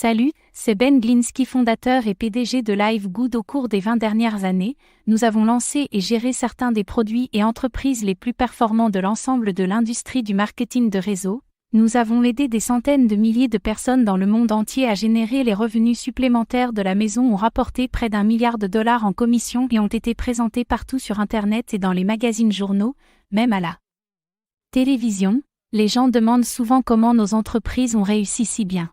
Salut, c'est Ben Glinsky, fondateur et PDG de LiveGood. Au cours des 20 dernières années, nous avons lancé et géré certains des produits et entreprises les plus performants de l'ensemble de l'industrie du marketing de réseau. Nous avons aidé des centaines de milliers de personnes dans le monde entier à générer les revenus supplémentaires de la maison, ont rapporté près d'1 milliard de dollars en commissions et ont été présentés partout sur Internet et dans les magazines journaux, même à la télévision. Les gens demandent souvent comment nos entreprises ont réussi si bien.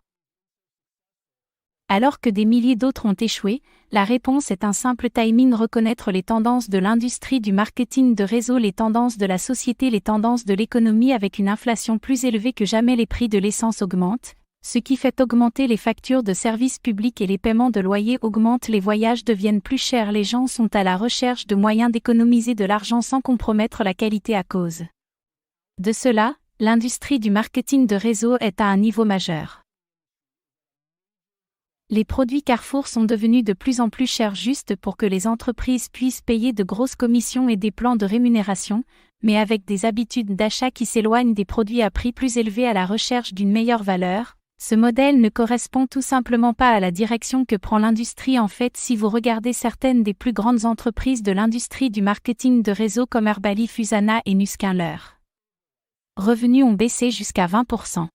Alors que des milliers d'autres ont échoué, la réponse est un simple timing: reconnaître les tendances de l'industrie du marketing de réseau, les tendances de la société, les tendances de l'économie. Avec une inflation plus élevée que jamais, les prix de l'essence augmentent, ce qui fait augmenter les factures de services publics et les paiements de loyers augmentent, les voyages deviennent plus chers, les gens sont à la recherche de moyens d'économiser de l'argent sans compromettre la qualité. À cause de cela, l'industrie du marketing de réseau est à un niveau majeur. Les produits Carrefour sont devenus de plus en plus chers juste pour que les entreprises puissent payer de grosses commissions et des plans de rémunération, mais avec des habitudes d'achat qui s'éloignent des produits à prix plus élevés à la recherche d'une meilleure valeur. Ce modèle ne correspond tout simplement pas à la direction que prend l'industrie. En fait, si vous regardez certaines des plus grandes entreprises de l'industrie du marketing de réseau comme Herbalife, Usana et Nuskin, leurs revenus ont baissé jusqu'à 20%.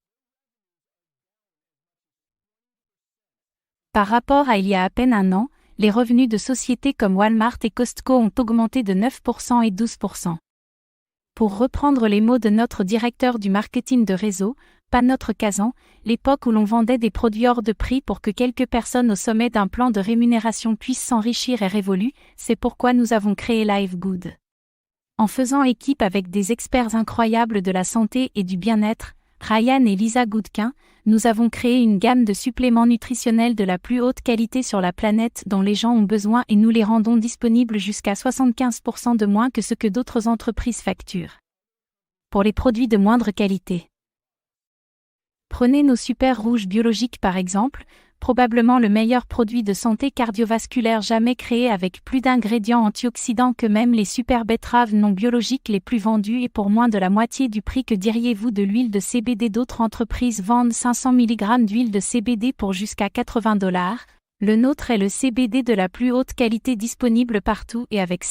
Par rapport à il y a à peine un an, les revenus de sociétés comme Walmart et Costco ont augmenté de 9% et 12%. Pour reprendre les mots de notre directeur du marketing de réseau, pas notre Kazan, l'époque où l'on vendait des produits hors de prix pour que quelques personnes au sommet d'un plan de rémunération puissent s'enrichir est révolue. C'est pourquoi nous avons créé LiveGood. En faisant équipe avec des experts incroyables de la santé et du bien-être, Ryan et Lisa Goodkin, nous avons créé une gamme de suppléments nutritionnels de la plus haute qualité sur la planète dont les gens ont besoin, et nous les rendons disponibles jusqu'à 75% de moins que ce que d'autres entreprises facturent. Pour les produits de moindre qualité, prenez nos super rouges biologiques par exemple, probablement le meilleur produit de santé cardiovasculaire jamais créé, avec plus d'ingrédients antioxydants que même les super betteraves non biologiques les plus vendues et pour moins de la moitié du prix. Que diriez-vous de l'huile de CBD? D'autres entreprises vendent 500 mg d'huile de CBD pour jusqu'à $80. Le nôtre est le CBD de la plus haute qualité disponible partout et avec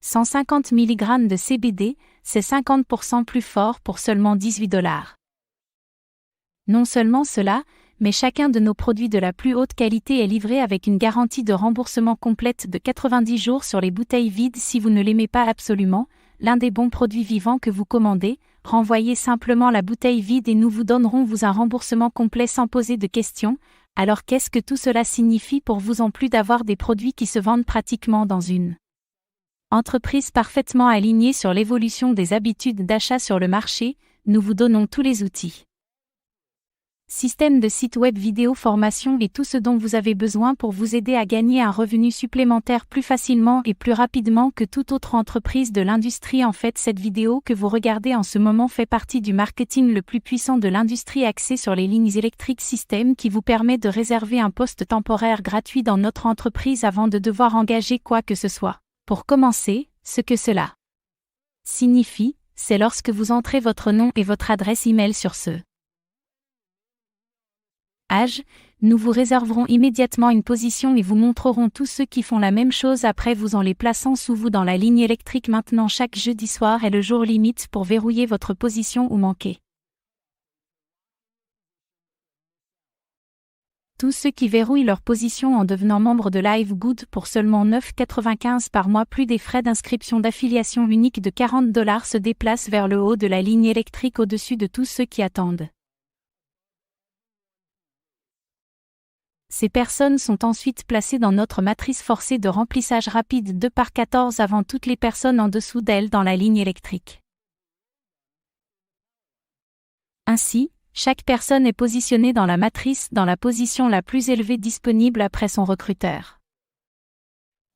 150 mg de CBD, c'est 50% plus fort pour seulement $18. Non seulement cela, mais chacun de nos produits de la plus haute qualité est livré avec une garantie de remboursement complète de 90 jours sur les bouteilles vides. Si vous ne l'aimez pas absolument, l'un des bons produits vivants que vous commandez, renvoyez simplement la bouteille vide et nous vous donnerons un remboursement complet sans poser de questions. Alors qu'est-ce que tout cela signifie pour vous? En plus d'avoir des produits qui se vendent pratiquement dans une entreprise parfaitement alignée sur l'évolution des habitudes d'achat sur le marché, nous vous donnons tous les outils. Système de site web, vidéo, formation et tout ce dont vous avez besoin pour vous aider à gagner un revenu supplémentaire plus facilement et plus rapidement que toute autre entreprise de l'industrie. En fait, cette vidéo que vous regardez en ce moment fait partie du marketing le plus puissant de l'industrie, axé sur les lignes électriques, système qui vous permet de réserver un poste temporaire gratuit dans notre entreprise avant de devoir engager quoi que ce soit. Pour commencer, ce que cela signifie, c'est lorsque vous entrez votre nom et votre adresse email sur ce page, nous vous réserverons immédiatement une position et vous montrerons tous ceux qui font la même chose après vous en les plaçant sous vous dans la ligne électrique. Maintenant, chaque jeudi soir est le jour limite pour verrouiller votre position ou manquer tous ceux qui verrouillent leur position en devenant membre de LiveGood pour seulement $9,95 par mois plus des frais d'inscription d'affiliation unique de $40 se déplacent vers le haut de la ligne électrique au-dessus de tous ceux qui attendent. Ces personnes sont ensuite placées dans notre matrice forcée de remplissage rapide 2/14 avant toutes les personnes en dessous d'elles dans la ligne électrique. Ainsi, chaque personne est positionnée dans la matrice dans la position la plus élevée disponible après son recruteur.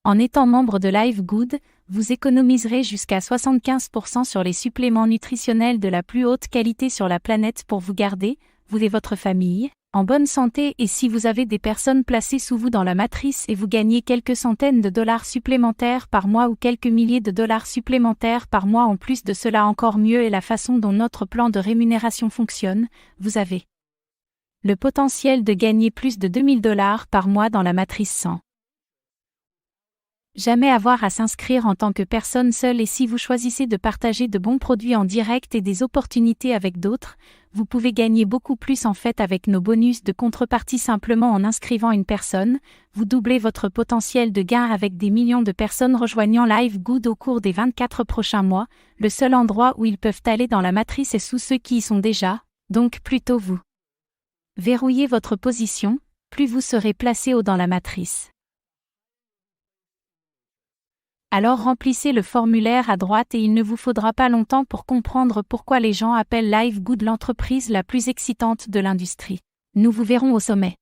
En étant membre de LiveGood, vous économiserez jusqu'à 75% sur les suppléments nutritionnels de la plus haute qualité sur la planète pour vous garder, vous et votre famille, en bonne santé et si vous avez des personnes placées sous vous dans la matrice et vous gagnez quelques centaines de dollars supplémentaires par mois ou quelques milliers de dollars supplémentaires par mois en plus de cela encore mieux est la façon dont notre plan de rémunération fonctionne, vous avez le potentiel de gagner plus de 2000 dollars par mois dans la matrice 100. Jamais avoir à s'inscrire en tant que personne seule et si vous choisissez de partager de bons produits en direct et des opportunités avec d'autres, vous pouvez gagner beaucoup plus en fait avec nos bonus de contrepartie simplement en inscrivant une personne, vous doublez votre potentiel de gain avec des millions de personnes rejoignant LiveGood au cours des 24 prochains mois, le seul endroit où ils peuvent aller dans la matrice est sous ceux qui y sont déjà, donc plutôt vous. Verrouillez votre position, plus vous serez placé haut dans la matrice. Alors remplissez le formulaire à droite et il ne vous faudra pas longtemps pour comprendre pourquoi les gens appellent LiveGood l'entreprise la plus excitante de l'industrie. Nous vous verrons au sommet.